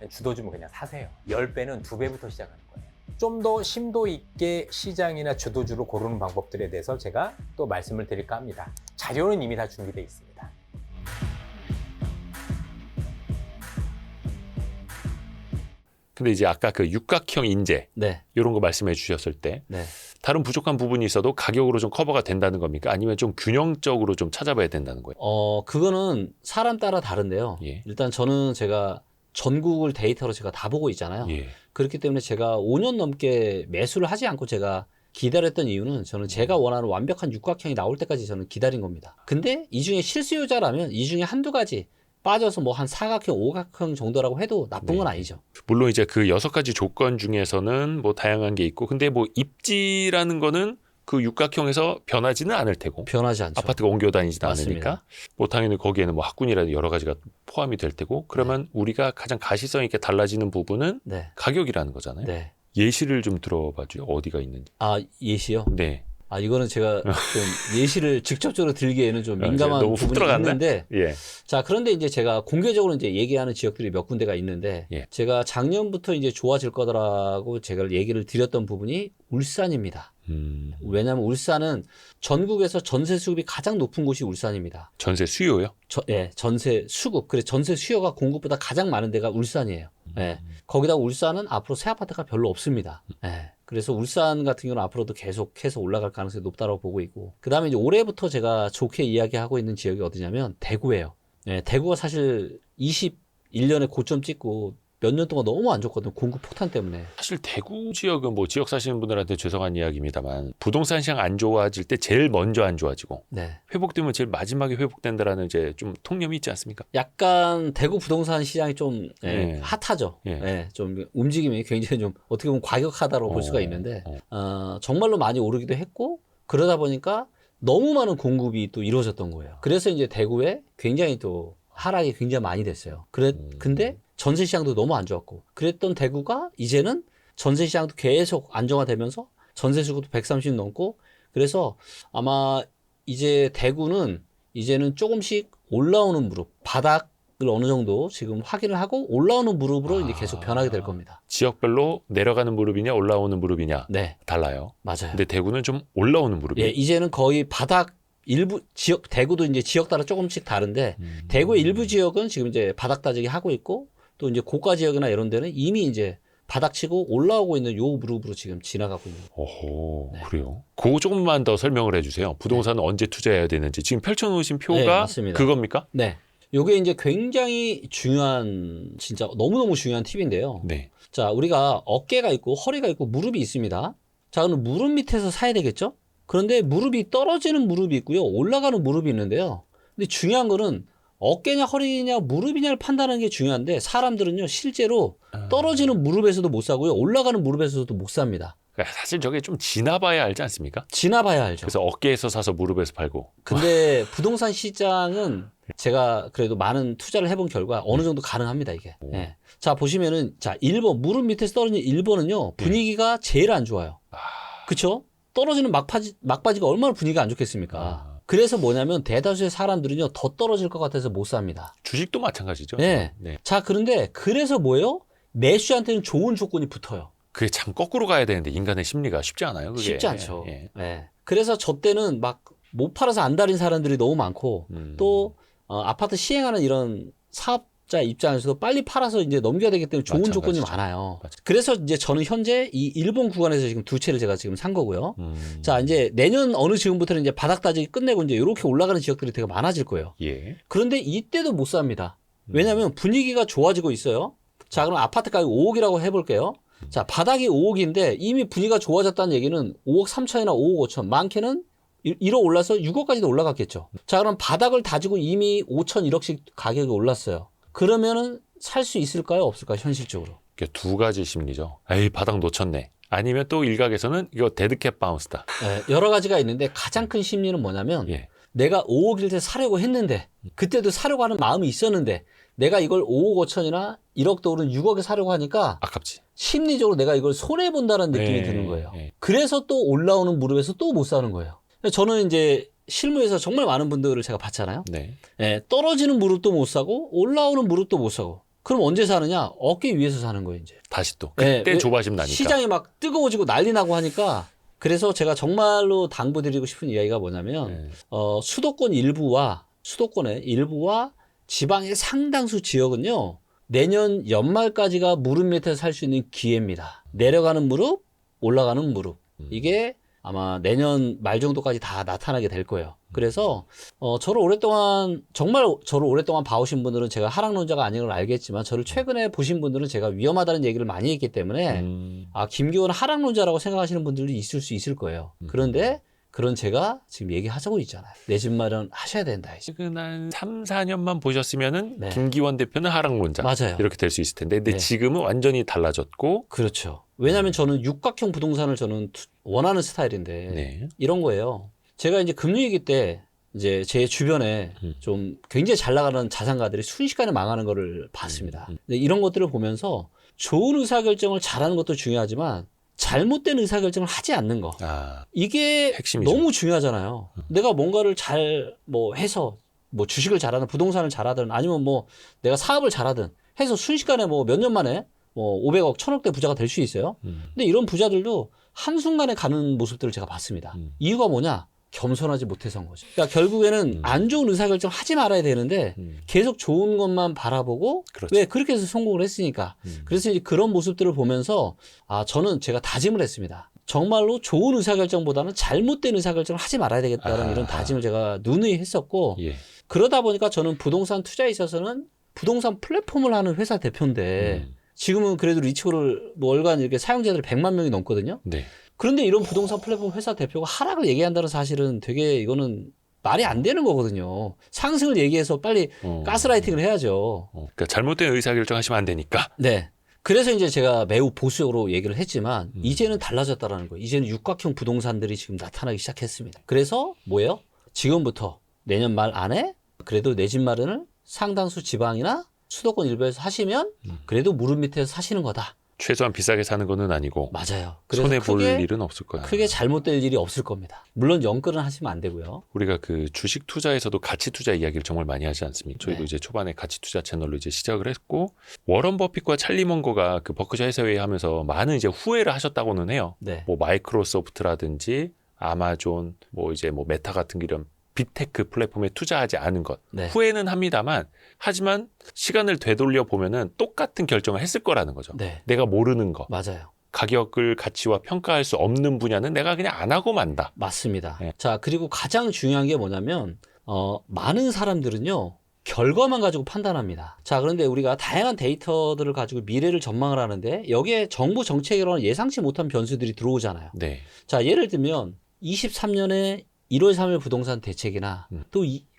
주도주면 그냥 사세요. 10배는 2배부터 시작하는 거예요. 좀 더 심도 있게 시장이나 주도주를 고르는 방법들에 대해서 제가 또 말씀을 드릴까 합니다. 자료는 이미 다 준비되어 있습니다. 근데 이제 아까 그 육각형 인재 네. 이런 거 말씀해 주셨을 때 네. 다른 부족한 부분이 있어도 가격으로 좀 커버가 된다는 겁니까? 아니면 좀 균형적으로 좀 찾아봐야 된다는 거예요? 그거는 사람 따라 다른데요. 예. 일단 저는 제가 전국을 데이터로 제가 다 보고 있잖아요. 예. 그렇기 때문에 제가 5년 넘게 매수를 하지 않고 제가 기다렸던 이유는 저는 제가 원하는 완벽한 육각형이 나올 때까지 저는 기다린 겁니다. 근데 이 중에 실수요자라면 이 중에 한두 가지 빠져서 뭐 한 사각형, 오각형 정도라고 해도 나쁜 건 아니죠. 물론 이제 그 6가지 조건 중에서는 뭐 다양한 게 있고 근데 뭐 입지라는 거는 그 육각형에서 변하지는 않을 테고 변하지 않죠. 아파트가 옮겨 다니지도 맞습니다. 않으니까 뭐 당연히 거기에는 뭐 학군이라든 여러 가지가 포함이 될 테고 그러면 우리가 가장 가시성 있게 달라지는 부분은 네. 가격이라는 거잖아요. 네. 예시를 좀 들어봐줘요. 어디가 있는지. 아, 예시요? 네. 이거는 제가 좀 예시를 직접적으로 들기에는 좀 민감한 너무 훅 부분이 들어갔네? 있는데 예. 자, 그런데 이제 제가 공개적으로 이제 얘기하는 지역들이 몇 군데가 있는데 예. 제가 작년부터 이제 좋아질 거더라고 제가 얘기를 드렸던 부분이 울산입니다. 왜냐하면 울산은 전국에서 전세 수급이 가장 높은 곳이 울산입니다. 전세 수요요? 예, 전세 수급. 그래서 전세 수요가 공급보다 가장 많은 데가 울산이에요. 예. 거기다 울산은 앞으로 새 아파트가 별로 없습니다. 예. 그래서 울산 같은 경우는 앞으로도 계속해서 올라갈 가능성이 높다고 보고 있고. 그 다음에 이제 올해부터 제가 좋게 이야기하고 있는 지역이 어디냐면 대구예요. 예, 대구가 사실 21년에 고점 찍고 몇 년 동안 너무 안 좋거든요. 공급 폭탄 때문에. 사실 대구 지역은 뭐 지역 사시는 분들한테 죄송한 이야기입니다만 부동산 시장 안 좋아질 때 제일 먼저 안 좋아지고 네. 회복되면 제일 마지막에 회복된다라는 이제 좀 통념이 있지 않습니까? 약간 대구 부동산 시장이 좀 예. 핫하죠. 예. 예, 좀 움직임이 굉장히 좀 어떻게 보면 과격하다고 볼 수가 있는데 정말로 많이 오르기도 했고 그러다 보니까 너무 많은 공급이 또 이루어졌던 거예요. 그래서 이제 대구에 굉장히 또 하락이 굉장히 많이 됐어요. 근데 전세 시장도 너무 안 좋았고 그랬던 대구가 이제는 전세 시장도 계속 안정화되면서 전세 수급도 130 넘고 그래서 아마 이제 대구는 이제는 조금씩 올라오는 무릎, 바닥을 어느 정도 지금 확인을 하고 올라오는 무릎으로 이제 계속 변하게 될 겁니다. 지역별로 내려가는 무릎이냐 올라오는 무릎이냐 네, 달라요. 맞아요. 근데 대구는 좀 올라오는 무릎이에요. 예, 이제는 거의 바닥 일부 지역 대구도 이제 지역 따라 조금씩 다른데 대구의 일부 지역은 지금 이제 바닥 다지기 하고 있고 또 이제 고가 지역이나 이런 데는 이미 이제 바닥치고 올라오고 있는 요 무릎으로 지금 지나가고 있는. 오호, 네. 그래요. 그거 조금만 더 설명을 해주세요. 부동산은 언제 투자해야 되는지. 지금 펼쳐놓으신 표가 네, 맞습니다. 그겁니까? 네. 요게 이제 굉장히 중요한 진짜 너무너무 중요한 팁인데요. 네. 자, 우리가 어깨가 있고 허리가 있고 무릎이 있습니다. 자, 그럼 무릎 밑에서 사야 되겠죠? 그런데 무릎이 떨어지는 무릎이 있고요. 올라가는 무릎이 있는데요. 근데 중요한 거는 어깨냐 허리냐 무릎이냐를 판단하는 게 중요한데 사람들은요 실제로 떨어지는 무릎에서도 못 사고요. 올라가는 무릎에서도 못 삽니다. 그러니까 사실 저게 좀 지나봐야 알지 않습니까? 지나봐야 알죠. 그래서 어깨에서 사서 무릎에서 팔고. 근데 부동산 시장은 제가 그래도 많은 투자를 해본 결과 어느 정도 가능합니다, 이게. 예. 자, 보시면은, 자, 1번, 무릎 밑에서 떨어지는 1번은요, 분위기가 제일 안 좋아요. 그쵸? 떨어지는 막바지가 얼마나 분위기가 안 좋겠습니까? 그래서 뭐냐면 대다수의 사람들은요, 더 떨어질 것 같아서 못 삽니다. 주식도 마찬가지죠. 네. 네. 자, 그런데 그래서 뭐예요? 매수한테는 좋은 조건이 붙어요. 그게 참 거꾸로 가야 되는데 인간의 심리가 쉽지 않아요. 그게. 쉽지 않죠. 예. 예. 그래서 저 때는 막 못 팔아서 안 달린 사람들이 너무 많고 또 아파트 시행하는 이런 사업자 입장에서도 빨리 팔아서 이제 넘겨야 되기 때문에 좋은 조건이 많아요. 그래서 이제 저는 현재 이 일본 구간에서 지금 두 채를 제가 지금 산 거고요. 자, 이제 내년 어느 지금부터는 이제 바닥 다지기 끝내고 이제 이렇게 올라가는 지역들이 되게 많아질 거예요. 예. 그런데 이때도 못 삽니다. 왜냐하면 분위기가 좋아지고 있어요. 자, 그럼 아파트 가격 5억이라고 해볼게요. 자, 바닥이 5억인데 이미 분위기가 좋아졌다는 얘기는 5억 3천이나 5억 5천, 많게는 1억 올라서 6억까지도 올라갔겠죠. 자, 그럼 바닥을 다지고 이미 5천, 1억씩 가격이 올랐어요. 그러면은 살 수 있을까요? 없을까요? 현실적으로. 두 가지 심리죠. 에이, 바닥 놓쳤네. 아니면 또 일각에서는 이거 데드캣 바운스다. 네, 여러 가지가 있는데 가장 큰 심리는 뭐냐면 예. 내가 5억일 때 사려고 했는데 그때도 사려고 하는 마음이 있었는데 내가 이걸 5억 5천이나 1억도 오른 6억에 사려고 하니까 아깝지. 심리적으로 내가 이걸 손해본다는 느낌이 드는 거예요. 그래서 또 올라오는 무릎에서 또 못 사는 거예요. 저는 이제 실무에서 정말 많은 분들을 제가 봤잖아요. 네. 예, 떨어지는 무릎도 못 사고 올라오는 무릎도 못 사고 그럼 언제 사느냐? 얻기 위해서 사는 거예요, 이제. 다시 또 네, 그때 왜- 조바심 나니까. 시장이 막 뜨거워지고 난리 나고 하니까 그래서 제가 정말로 당부드리고 싶은 이야기가 뭐냐면 네. 수도권의 일부와 지방의 상당수 지역은요. 내년 연말까지가 무릎 밑에서 살 수 있는 기회입니다. 내려가는 무릎, 올라가는 무릎. 이게 아마 내년 말 정도까지 다 나타나게 될 거예요. 그래서 정말 저를 오랫동안 봐오신 분들은 제가 하락론자가 아닌 걸 알겠지만 저를 최근에 보신 분들은 제가 위험하다는 얘기를 많이 했기 때문에 김기호는 하락론자라고 생각하시는 분들도 있을 수 있을 거예요. 그런데 그런 제가 지금 얘기하자고 있잖아요. 내 집 마련 하셔야 된다. 이제. 지금 한 3, 4년만 보셨으면은 네. 김기원 대표는 하락론자 맞아요. 이렇게 될 수 있을 텐데 근데 네. 지금은 완전히 달라졌고 그렇죠. 왜냐하면 저는 육각형 부동산을 저는 원하는 스타일인데 네. 이런 거예요. 제가 이제 금융위기 때 이제 제 주변에 좀 굉장히 잘 나가는 자산가들이 순식간에 망하는 거를 봤습니다. 근데 이런 것들을 보면서 좋은 의사결정을 잘하는 것도 중요하지만 잘못된 의사결정을 하지 않는 거. 이게 핵심이죠. 너무 중요하잖아요. 내가 뭔가를 잘 해서 주식을 잘하든 부동산을 잘하든 아니면 내가 사업을 잘하든 해서 순식간에 몇 년 만에 500억, 1000억대 부자가 될 수 있어요. 근데 이런 부자들도 한순간에 가는 모습들을 제가 봤습니다. 이유가 뭐냐? 겸손하지 못해서인 거죠. 그러니까 결국에는 안 좋은 의사결정 하지 말아야 되는데 계속 좋은 것만 바라보고 그렇죠. 왜 그렇게 해서 성공을 했으니까. 그래서 이제 그런 모습들을 보면서 저는 제가 다짐을 했습니다. 정말로 좋은 의사결정보다는 잘못된 의사결정을 하지 말아야 되겠다는 이런 다짐을 제가 누누이 했었고 예. 그러다 보니까 저는 부동산 투자에 있어서는 부동산 플랫폼을 하는 회사 대표인데 지금은 그래도 리치고를 월간 이렇게 사용자들이 100만 명이 넘거든요. 네. 그런데 이런 부동산 플랫폼 회사 대표가 하락을 얘기한다는 사실은 되게 이거는 말이 안 되는 거거든요. 상승을 얘기해서 빨리 가스라이팅을 해야죠. 그러니까 잘못된 의사결정 하시면 안 되니까. 네. 그래서 이제 제가 매우 보수적으로 얘기를 했지만 이제는 달라졌다라는 거예요. 이제는 육각형 부동산들이 지금 나타나기 시작했습니다. 그래서 뭐예요? 지금부터 내년 말 안에 그래도 내 집 마련을 상당수 지방이나 수도권 일부에서 하시면 그래도 무릎 밑에서 사시는 거다. 최소한 비싸게 사는 거는 아니고 맞아요. 그래서 손해 볼 일은 없을 거야. 크게 잘못될 일이 없을 겁니다. 물론 연끌은 하시면 안 되고요. 우리가 그 주식 투자에서도 가치 투자 이야기를 정말 많이 하지 않습니까? 저희도 네. 이제 초반에 가치 투자 채널로 이제 시작을 했고 워런 버핏과 찰리 먼거가 그 버크셔 해서웨이 하면서 많은 이제 후회를 하셨다고는 해요. 네. 마이크로소프트라든지 아마존 이제 메타 같은 이런 빅테크 플랫폼에 투자하지 않은 것 네. 후회는 합니다만 하지만 시간을 되돌려 보면은 똑같은 결정을 했을 거라는 거죠. 네. 내가 모르는 거 맞아요. 가격을 가치와 평가할 수 없는 분야는 내가 그냥 안 하고 만다. 맞습니다. 네. 자, 그리고 가장 중요한 게 뭐냐면, 많은 사람들은요, 결과만 가지고 판단합니다. 자, 그런데 우리가 다양한 데이터들을 가지고 미래를 전망을 하는데, 여기에 정부 정책이라는 예상치 못한 변수들이 들어오잖아요. 네. 자, 예를 들면, 23년에 1월 3일 부동산 대책이나,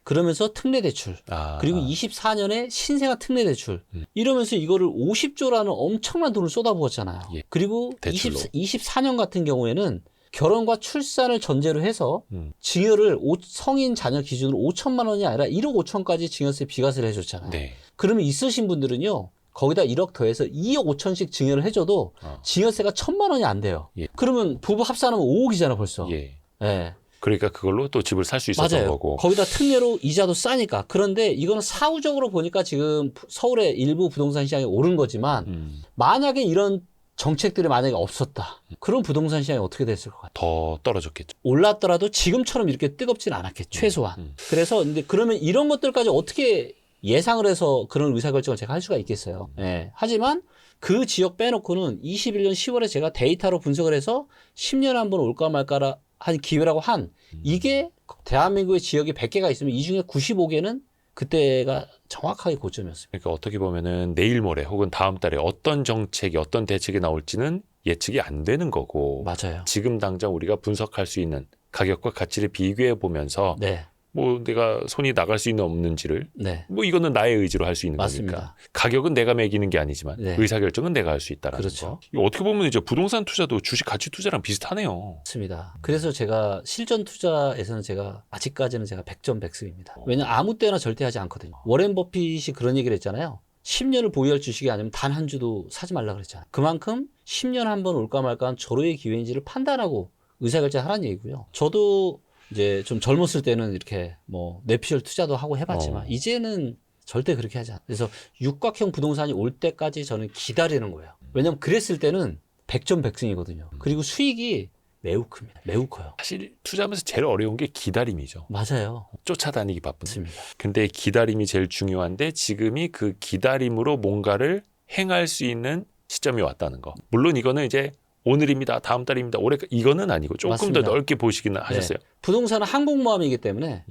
그러면서 특례 대출, 그리고 24년에 신생아 특례 대출, 이러면서 이거를 50조라는 엄청난 돈을 쏟아부었잖아요. 예. 그리고 대출로. 24년 같은 경우에는 결혼과 출산을 전제로 해서 증여를 성인 자녀 기준으로 5천만 원이 아니라 1억 5천까지 증여세 비과세를 해줬잖아요. 네. 그러면 있으신 분들은요, 거기다 1억 더해서 2억 5천씩 증여를 해줘도 증여세가 1,000만 원이 안 돼요. 예. 그러면 부부 합산하면 5억이잖아 벌써. 예. 예. 그러니까 그걸로 또 집을 살 수 있었던 맞아요. 거고. 거기다 특례로 이자도 싸니까. 그런데 이거는 사후적으로 보니까 지금 서울의 일부 부동산 시장이 오른 거지만 만약에 이런 정책들이 만약에 없었다. 그럼 부동산 시장이 어떻게 됐을 것 같아요? 더 떨어졌겠죠. 올랐더라도 지금처럼 이렇게 뜨겁진 않았겠죠. 최소한. 그래서 근데 그러면 이런 것들까지 어떻게 예상을 해서 그런 의사결정을 제가 할 수가 있겠어요. 예. 하지만 그 지역 빼놓고는 21년 10월에 제가 데이터로 분석을 해서 10년에 한 번 올까 말까 한 기회라고 이게 대한민국의 지역이 100개가 있으면 이 중에 95개는 그때가 정확하게 고점이었습니다. 그러니까 어떻게 보면은 내일 모레 혹은 다음 달에 어떤 정책이 어떤 대책이 나올지는 예측이 안 되는 거고. 맞아요. 지금 당장 우리가 분석할 수 있는 가격과 가치를 비교해 보면서 네. 내가 손이 나갈 수 있는 없는지를 네. 이거는 나의 의지로 할 수 있는 맞습니다. 거니까. 가격은 내가 매기는 게 아니지만 네. 의사결정은 내가 할 수 있다라는 그렇죠. 거. 이거 어떻게 보면 이제 부동산 투자도 주식 가치 투자랑 비슷하네요. 맞습니다. 그래서 제가 실전 투자에서는 제가 아직까지는 제가 100점 100승입니다. 왜냐면 아무 때나 절대 하지 않거든요. 워렌 버핏이 그런 얘기를 했잖아요. 10년을 보유할 주식이 아니면 단 한 주도 사지 말라 그랬잖아요. 그만큼 10년 한 번 올까 말까 한 절호의 기회인지를 판단하고 의사결정하라는 얘기고요. 저도 이제 좀 젊었을 때는 이렇게 뇌피셜 투자도 하고 해봤지만 이제는 절대 그렇게 하지 않아요. 그래서 육각형 부동산이 올 때까지 저는 기다리는 거예요. 왜냐면 그랬을 때는 백전백승이거든요. 그리고 수익이 매우 큽니다. 매우 커요. 사실 투자하면서 제일 어려운 게 기다림이죠. 맞아요. 쫓아다니기 바쁜. 맞습니다. 근데 기다림이 제일 중요한데 지금이 그 기다림으로 뭔가를 행할 수 있는 시점이 왔다는 거. 물론 이거는 이제 오늘입니다. 다음 달입니다. 올해 이거는 아니고 조금 맞습니다. 더 넓게 보시기는 하셨어요. 부동산은 항공모함이기 때문에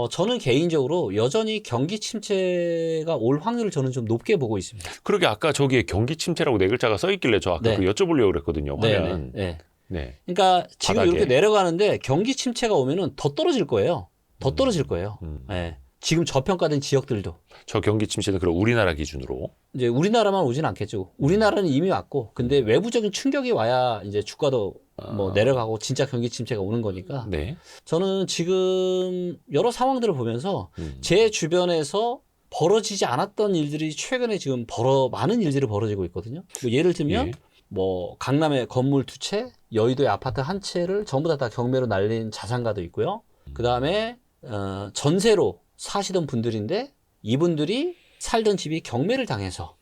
저는 개인적으로 여전히 경기 침체가 올 확률을 저는 좀 높게 보고 있습니다. 그러게 아까 저기에 경기 침체라고 네 글자가 써 있길래 저 아까 네. 그 여쭤보려고 그랬거든요. 화면. 네. 네. 그러니까 지금 바닥에. 이렇게 내려가는데 경기 침체가 오면은 더 떨어질 거예요. 더 떨어질 거예요. 네. 지금 저평가된 지역들도. 저 경기 침체는 그럼 우리나라 기준으로. 이제 우리나라만 오진 않겠죠. 우리나라는 이미 왔고, 근데 외부적인 충격이 와야 이제 주가도 뭐 내려가고 진짜 경기 침체가 오는 거니까. 네. 저는 지금 여러 상황들을 보면서 제 주변에서 벌어지지 않았던 일들이 최근에 지금 많은 일들이 벌어지고 있거든요. 뭐 예를 들면 예. 뭐 강남에 건물 2채, 여의도에 아파트 1채를 전부 다 경매로 날린 자산가도 있고요. 그 다음에 전세로 사시던 분들인데 이분들이 살던 집이 경매를 당해서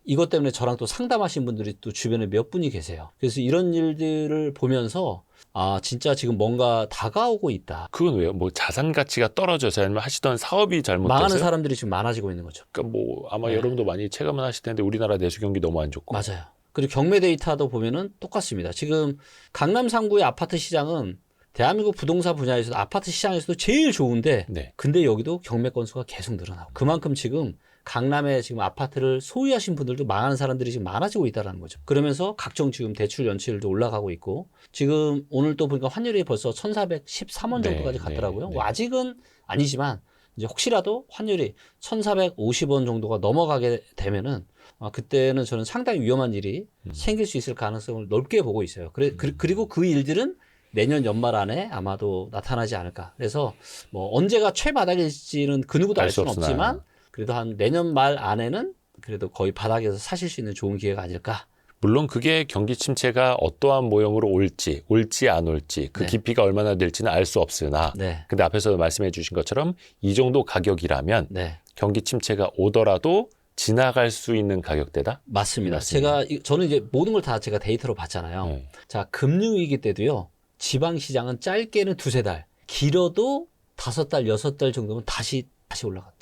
이것 때문에 저랑 또 상담하신 분들이 또 주변에 몇 분이 계세요. 그래서 이런 일들을 보면서 아 진짜 지금 뭔가 다가오고 있다. 그건 왜요? 뭐 자산 가치가 떨어져서 아니면 하시던 사업이 잘못돼서 망하는 사람들이 지금 많아지고 있는 거죠. 그러니까 뭐 아마 여러분도 많이 체감은 하실 텐데 우리나라 내수 경기 너무 안 좋고. 맞아요. 그리고 경매 데이터도 보면은 똑같습니다. 지금 강남 상구의 아파트 시장은 대한민국 부동산 분야에서도 아파트 시장에서도 제일 좋은데 네. 근데 여기도 경매 건수가 계속 늘어나고 그만큼 지금 강남에 지금 아파트를 소유하신 분들도 망하는 사람들이 지금 많아지고 있다는 거죠. 그러면서 각종 지금 대출 연체율도 올라가고 있고 지금 오늘 또 보니까 환율이 벌써 1413원 정도까지 갔더라고요. 뭐 아직은 아니지만 이제 혹시라도 환율이 1450원 정도가 넘어가게 되면은 그때는 저는 상당히 위험한 일이 생길 수 있을 가능성을 넓게 보고 있어요. 그리고 그 일들은 내년 연말 안에 아마도 나타나지 않을까. 그래서 뭐 언제가 최바닥일지는 그 누구도 알 수는 없지만 그래도 한 내년 말 안에는 그래도 거의 바닥에서 사실 수 있는 좋은 기회가 아닐까. 물론 그게 경기 침체가 어떠한 모형으로 올지 안 올지 그 네. 깊이가 얼마나 될지는 알 수 없으나 네. 근데 앞에서 말씀해 주신 것처럼 이 정도 가격이라면 네. 경기 침체가 오더라도 지나갈 수 있는 가격대다? 맞습니다. 맞습니다. 저는 이제 모든 걸 다 제가 데이터로 봤잖아요. 네. 자, 금융위기 때도요. 지방시장은 짧게는 2-3달, 길어도 5달, 6달 정도면 다시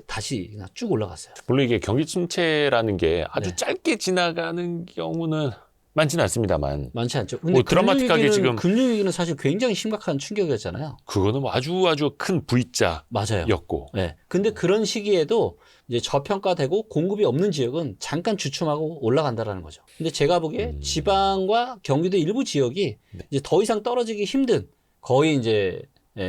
다시 그냥 쭉 올라갔어요. 물론 이게 경기 침체라는 게 아주 네. 짧게 지나가는 경우는 많지 않습니다만 많지 않죠. 근데 뭐 드라마틱하게 지금 금융위기는 사실 굉장히 심각한 충격이었잖아요. 그거는 뭐 아주 큰 V자였고 맞아요. 네. 근데 그런 시기에도 이제 저평가되고 공급이 없는 지역은 잠깐 주춤하고 올라간다라는 거죠. 근데 제가 보기에 지방과 경기도 일부 지역이 이제 더 이상 떨어지기 힘든 거의 이제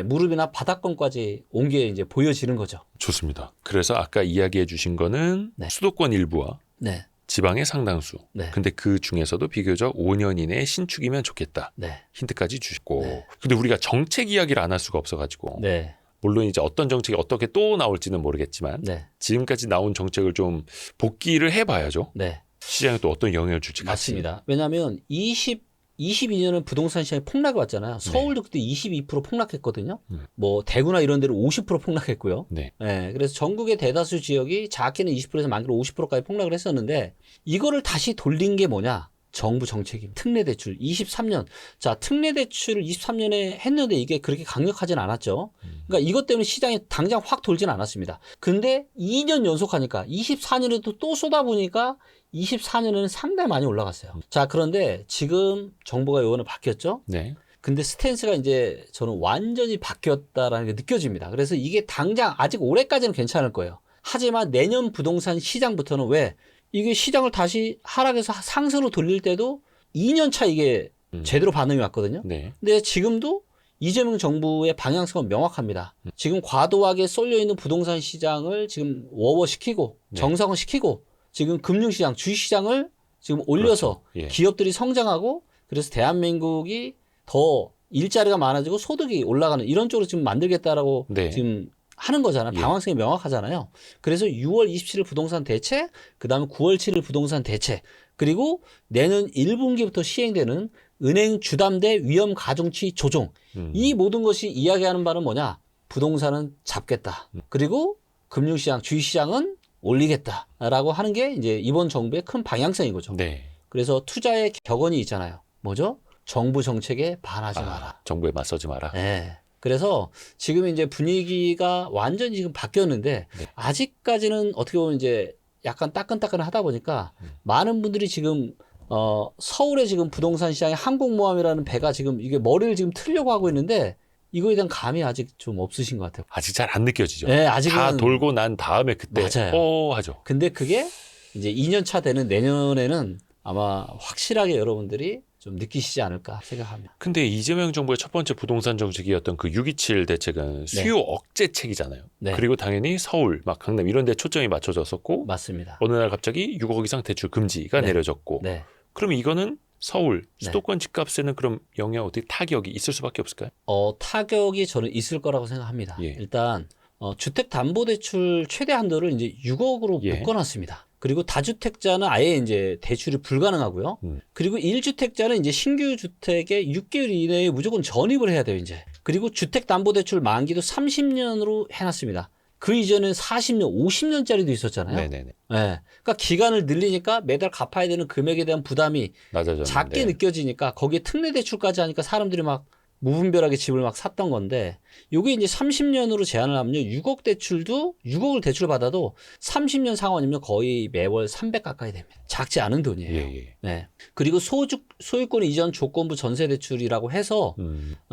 무릎이나 바닥권까지 온 게 이제 보여지는 거죠. 좋습니다. 그래서 아까 이야기해 주신 거는 네. 수도권 일부와 네. 지방의 상당수. 네. 근데 그 중에서도 비교적 5년 이내에 신축이면 좋겠다. 네. 힌트까지 주시고. 네. 근데 우리가 정책 이야기를 안 할 수가 없어가지고. 네. 물론 이제 어떤 정책이 어떻게 또 나올지는 모르겠지만 네. 지금까지 나온 정책을 좀 복기를 해봐야죠. 네. 시장에 또 어떤 영향을 줄지. 맞습니다. 왜냐하면 22년은 부동산 시장이 폭락이 왔잖아요. 서울도 그때 22% 폭락했거든요. 뭐 대구나 이런 데는 50% 폭락했고요. 네. 네, 그래서 전국의 대다수 지역이 작게는 20%에서 많게는 50%까지 폭락을 했었는데 이거를 다시 돌린 게 뭐냐? 정부 정책입니다. 특례대출 23년. 자, 특례대출을 23년에 했는데 이게 그렇게 강력하진 않았죠. 그러니까 이것 때문에 시장이 당장 확 돌지는 않았습니다. 근데 2년 연속하니까 24년에도 또 쏟아보니까 24년에는 상당히 많이 올라갔어요. 자, 그런데 지금 정부가 요번에 바뀌었죠. 네. 근데 스탠스가 이제 저는 완전히 바뀌었다라는 게 느껴집니다. 그래서 이게 당장 아직 올해까지는 괜찮을 거예요. 하지만 내년 부동산 시장부터는 왜 이게 시장을 다시 하락해서 상승으로 돌릴 때도 2년 차 이게 제대로 반응이 왔거든요. 네. 근데 지금도 이재명 정부의 방향성은 명확합니다. 지금 과도하게 쏠려있는 부동산 시장을 지금 워워시키고 정상화시키고 지금 금융시장, 주식시장을 지금 올려서 그렇죠. 예. 기업들이 성장하고 그래서 대한민국이 더 일자리가 많아지고 소득이 올라가는 이런 쪽으로 지금 만들겠다라고 네. 지금 하는 거잖아요. 예. 방향성이 명확하잖아요. 그래서 6월 27일 부동산 대책, 그 다음에 9월 7일 부동산 대책, 그리고 내년 1분기부터 시행되는 은행 주담대 위험 가중치 조정. 이 모든 것이 이야기하는 바는 뭐냐? 부동산은 잡겠다. 그리고 금융시장, 주식시장은 올리겠다라고 하는 게 이제 이번 정부의 큰 방향성인 거죠. 네. 그래서 투자의 격언이 있잖아요. 뭐죠? 정부 정책에 반하지 마라. 정부에 맞서지 마라. 네. 그래서 지금 이제 분위기가 완전히 지금 바뀌었는데 네. 아직까지는 어떻게 보면 이제 약간 따끈따끈하다 보니까 많은 분들이 지금 서울의 지금 부동산 시장에 항공모함이라는 배가 지금 이게 머리를 지금 틀려고 하고 있는데 이거에 대한 감이 아직 좀 없으신 것 같아요. 아직 잘 안 느껴지죠. 네, 아직은 다 돌고 난 다음에 그때 맞아요. 하죠. 근데 그게 이제 2년 차 되는 내년에는 아마 확실하게 여러분들이 좀 느끼시지 않을까 생각합니다. 근데 이재명 정부의 첫 번째 부동산 정책이었던 그 627 대책은 수요 억제책이잖아요. 네. 그리고 당연히 서울, 막 강남 이런 데 초점이 맞춰졌었고 맞습니다. 어느 날 갑자기 6억 이상 대출 금지가 네. 내려졌고 네. 그러면 이거는 서울 네. 수도권 집값에는 그럼 영향 어떻게 타격이 있을 수밖에 없을까요? 타격이 저는 있을 거라고 생각합니다. 예. 일단 주택담보대출 최대 한도를 이제 6억으로 예. 묶어놨습니다. 그리고 다주택자는 아예 이제 대출이 불가능하고요. 그리고 1주택자는 이제 신규 주택에 6개월 이내에 무조건 전입을 해야 돼요, 이제. 그리고 주택담보대출 만기도 30년으로 해놨습니다. 그 이전엔 40년, 50년짜리도 있었잖아요. 네네네. 네. 그러니까 기간을 늘리니까 매달 갚아야 되는 금액에 대한 부담이 낮아졌는데. 작게 느껴지니까 거기에 특례 대출까지 하니까 사람들이 막 무분별하게 집을 막 샀던 건데 요게 이제 30년으로 제한을 하면요 6억 대출도 6억을 대출 받아도 30년 상환이면 거의 매월 300 가까이 됩니다. 작지 않은 돈이에요. 예. 네. 그리고 소유권 이전 조건부 전세 대출이라고 해서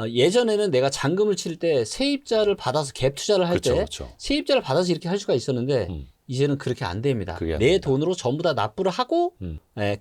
예전에는 내가 잔금을 칠 때 세입자를 받아서 갭 투자를 할 때 그렇죠. 세입자를 받아서 이렇게 할 수가 있었는데 이제는 그렇게 안 됩니다. 그게 안 내 됩니다. 돈으로 전부 다 납부를 하고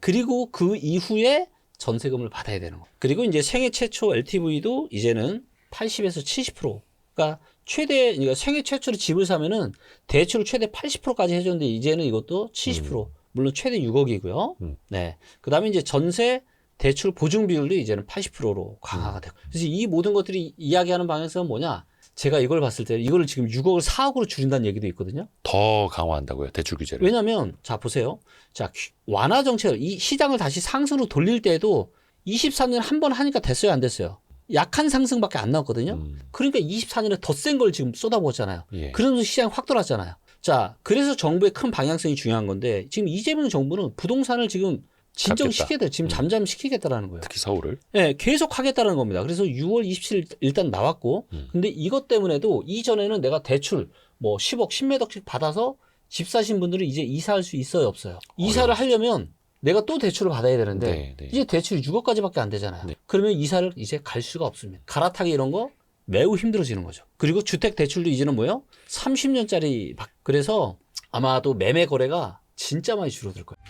그리고 그 이후에 전세금을 받아야 되는 거예요. 그리고 이제 생애 최초 LTV도 이제는 80에서 70%. 그러니까 그러니까 생애 최초로 집을 사면은 대출을 최대 80%까지 해줬는데 이제는 이것도 70%. 물론 최대 6억이고요. 네. 그 다음에 이제 전세 대출 보증 비율도 이제는 80%로 강화가 되고. 그래서 이 모든 것들이 이야기하는 방향성은 뭐냐? 제가 이걸 봤을 때 이거를 지금 6억을 4억으로 줄인다는 얘기도 있거든요. 더 강화한다고요, 대출 규제를. 왜냐면 자 보세요. 자 완화 정책 이 시장을 다시 상승으로 돌릴 때도 24년 한 번 하니까 됐어요, 안 됐어요? 약한 상승밖에 안 나왔거든요. 그러니까 24년에 더 센 걸 지금 쏟아부었잖아요. 예. 그러면서 시장이 확 돌았잖아요. 자 그래서 정부의 큰 방향성이 중요한 건데 지금 이재명 정부는 부동산을 지금 진정시키겠다. 지금 잠잠시키겠다라는 거예요. 특히 서울을. 네, 계속 하겠다는 겁니다. 그래서 6월 27일 일단 나왔고, 근데 이것 때문에도 이전에는 내가 대출 뭐 10억, 10몇 억씩 받아서 집 사신 분들은 이제 이사할 수 있어요, 없어요? 이사를 하려면 내가 또 대출을 받아야 되는데, 네. 이제 대출이 6억까지밖에 안 되잖아요. 네. 그러면 이사를 이제 갈 수가 없습니다. 갈아타기 이런 거 매우 힘들어지는 거죠. 그리고 주택 대출도 이제는 뭐예요? 30년짜리. 그래서 아마도 매매 거래가 진짜 많이 줄어들 거예요.